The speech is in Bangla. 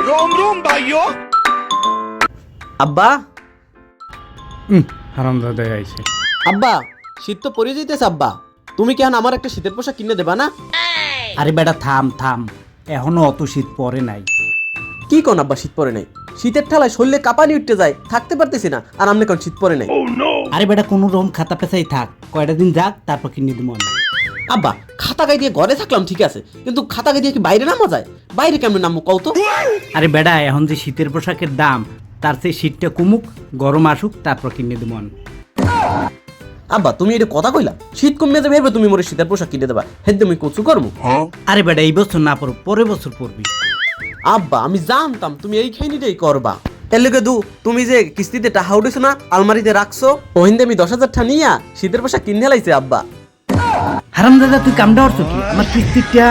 रोम रोम भाइयों। আব্বা হারামজাদা আইছে। আব্বা শীত তো পড়ে যাইতেছে আব্বা, তুমি কেন আমার একটা শীতের পোশাক কিনে দেবা না? আরে বেটা থাম থাম, এখনো অত শীত পড়ে নাই। কি কোন আব্বা শীত পড়ে নাই? শীতের ঠালায় শরীরে কাঁপানি উঠতে যায়, থাকতে পারতেছি না, আর আমনে কোন শীত পড়ে নাই? আরে বেটা কোনো রকম খাতা পেছাই থাক, কয়টা দিন যাক তারপর কিনে দিব আমি। আব্বা খাতা গায়ে দিয়ে ঘরে থাকলাম ঠিক আছে, কিন্তু খাতা গায়ে দিয়ে কি বাইরে নামা যায়? বাইরে কেমনে নামবো কও তো? আরে বেটা এখন যে শীতের পোশাকের দাম, তার চেয়ে শীতটা কমুক, গরম আসুক, তারপর কিনে দিব আমি। আব্বা তুমি এটা কথা কইলা? শীত কমে যাবে এরপর তুমি মোরে শীতের পোশাক কিনে দেবা, হেদ তুমি কচু করবো? আরে বেটা এই বছর না পড়ো, পরের বছর পড়বি। আব্বা আমি জানতাম তুমি এই খাইনিটাই করবা। এর লগে দু তুমি যে কিস্তিতে টাকা উঠেছো না, আলমারিতে রাখছো, ওহিন্দে আমি 10,000 টাকা নিয়া শীতের পোশাক কিনে লাইছে আব্বা। হারামজাদা তুই কামটা করছো কি? আমার কিস্তিটা